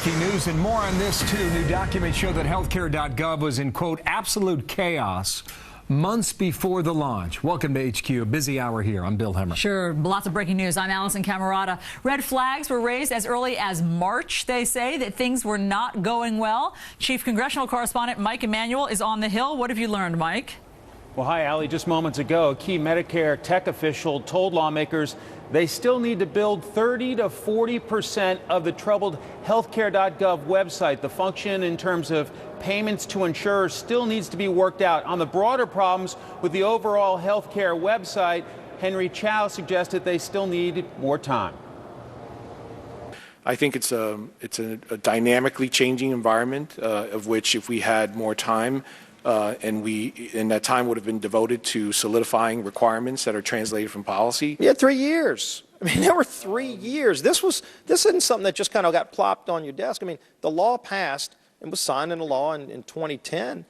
breaking news and more on this, too. New documents show that healthcare.gov was in, quote, absolute chaos months before the launch. Welcome to HQ, a busy hour here. I'm Bill Hemmer. Sure, lots of breaking news. I'm Allison Camerata. Red flags were raised as early as March, they say, that things were not going well. Chief Congressional Correspondent Mike Emanuel is on the Hill. What have you learned, Mike? Well, hi, Allie. Just moments ago, a key Medicare tech official told lawmakers they still need to build 30 to 40% of the troubled healthcare.gov website. The function in terms of payments to insurers still needs to be worked out. On the broader problems with the overall healthcare website, Henry Chow suggested they still need more time. I think it's a dynamically changing environment of which, if we had more time, and that time would have been devoted to solidifying requirements that are translated from policy. We had 3 years. I mean, there were 3 years. This isn't something that just kind of got plopped on your desk. I mean, the law passed and was signed into law in 2010.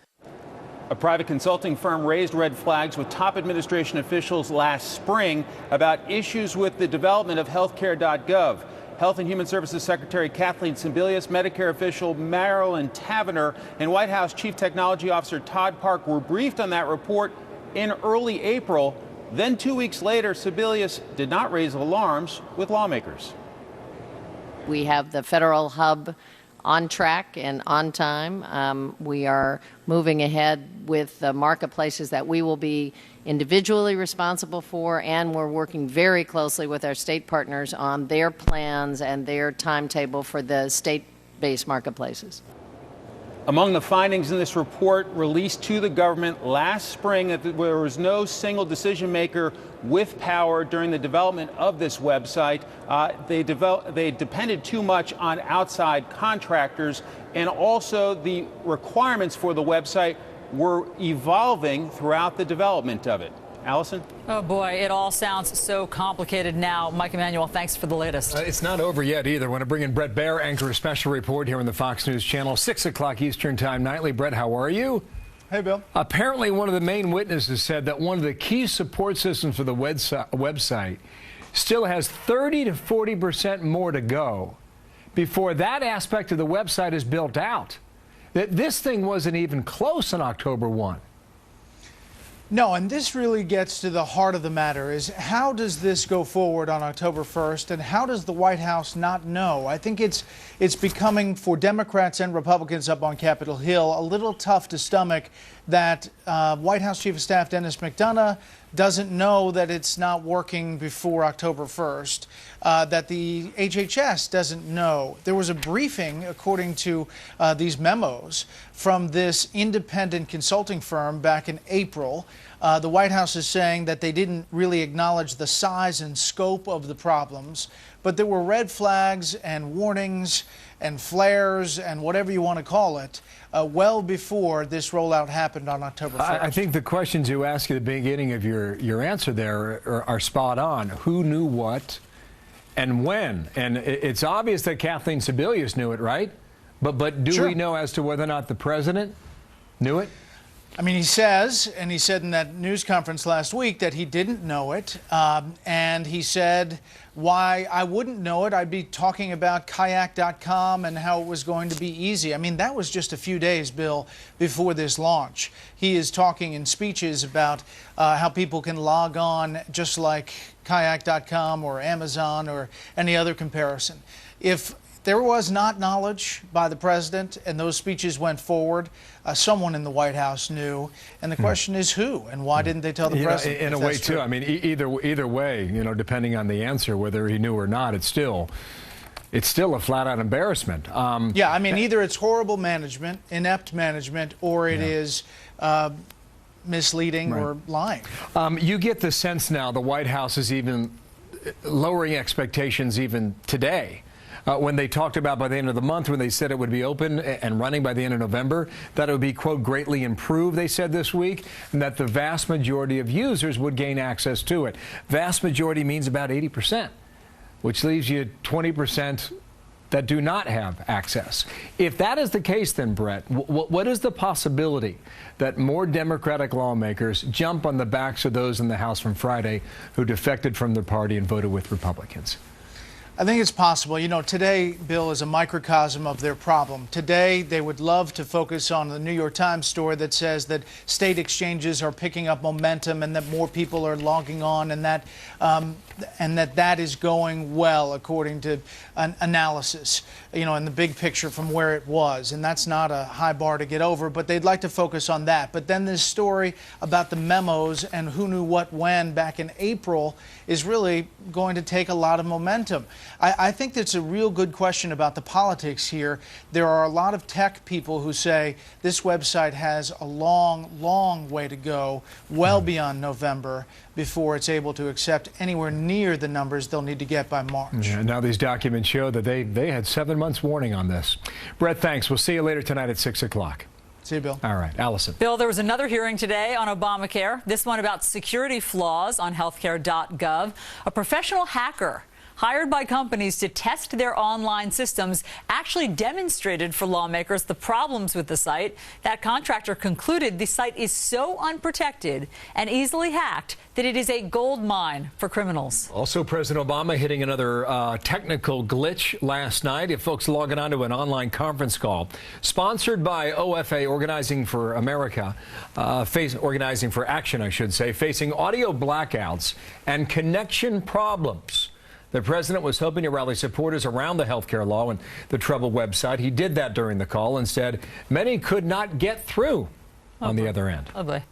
A private consulting firm raised red flags with top administration officials last spring about issues with the development of healthcare.gov. Health and Human Services Secretary Kathleen Sebelius, Medicare official Marilyn Tavenner, and White House Chief Technology Officer Todd Park were briefed on that report in early April. Then 2 weeks later, Sebelius did not raise alarms with lawmakers. We have the federal hub on track and on time. We are moving ahead with the marketplaces that we will be individually responsible for, and we're working very closely with our state partners on their plans and their timetable for the state-based marketplaces. Among the findings in this report released to the government last spring, that there was no single decision maker with power during the development of this website. They depended too much on outside contractors, and also the requirements for the website were evolving throughout the development of it. Allison? Oh, boy, it all sounds so complicated now. Mike Emanuel, thanks for the latest. It's not over yet either. I want to bring in Brett Baer, anchor a special report here on the Fox News channel, 6 o'clock Eastern time nightly. Brett, how are you? Hey, Bill. Apparently, one of the main witnesses said that one of the key support systems for the website still has 30 to 40% more to go before that aspect of the website is built out. That this thing wasn't even close on October 1. No, and this really gets to the heart of the matter, is how does this go forward on October 1st, and how does the White House not know? I think it's becoming, for Democrats and Republicans up on Capitol Hill, a little tough to stomach that White House Chief of Staff Dennis McDonough doesn't know that it's not working before October 1st, that the HHS doesn't know. There was a briefing, according to these memos, from this independent consulting firm back in April. The White House is saying that they didn't really acknowledge the size and scope of the problems, but there were red flags and warnings and flares and whatever you want to call it, well before this rollout happened on October 1st. I think the questions you asked at the beginning of your answer there are spot on. Who knew what and when? And it's obvious that Kathleen Sebelius knew it, right? But do we know as to whether or not the president knew it? I mean, he says, and he said in that news conference last week, that he didn't know it. And he said, why I wouldn't know it, I'd be talking about kayak.com and how it was going to be easy. I mean, that was just a few days, Bill, before this launch. He is talking in speeches about how people can log on just like kayak.com or Amazon or any other comparison. If there was not knowledge by the president and those speeches went forward, someone in the White House knew. And the question is who, and why didn't they tell the president? In a way, too. I mean, either way, depending on the answer, whether he knew or not, it's still a flat-out embarrassment. Yeah, I mean, either it's horrible management, inept management, or it is misleading or lying. You get the sense now the White House is even lowering expectations even today. When they talked about by the end of the month, when they said it would be open and running by the end of November, that it would be, quote, greatly improved, they said this week, and that the vast majority of users would gain access to it. Vast majority means about 80%, which leaves you 20% that do not have access. If that is the case, then, Brett, what is the possibility that more Democratic lawmakers jump on the backs of those in the House from Friday who defected from their party and voted with Republicans? I think it's possible. You know, today, Bill, is a microcosm of their problem. Today, they would love to focus on the New York Times story that says that state exchanges are picking up momentum and that more people are logging on, and that that is going well according to an analysis, you know, in the big picture from where it was. And that's not a high bar to get over, but they'd like to focus on that. But then this story about the memos and who knew what when back in April is really going to take a lot of momentum. I think that's a real good question about the politics here. There are a lot of tech people who say this website has a long, long way to go, well beyond November, before it's able to accept anywhere near the numbers they'll need to get by March. Yeah, now these documents show that they had 7 months warning on this. Brett, thanks. We'll see you later tonight at 6 o'clock. See you, Bill. All right, Allison. Bill, there was another hearing today on Obamacare, this one about security flaws on healthcare.gov. A professional hacker hired by companies to test their online systems actually demonstrated for lawmakers the problems with the site. That contractor concluded the site is so unprotected and easily hacked that it is a gold mine for criminals. Also, President Obama hitting another technical glitch last night. If folks logging onto an online conference call sponsored by OFA, Organizing for America, Organizing for Action, I should say, facing audio blackouts and connection problems. The president was hoping to rally supporters around the health care law and the troubled website. He did that during the call and said many could not get through on the other end. Oh, boy.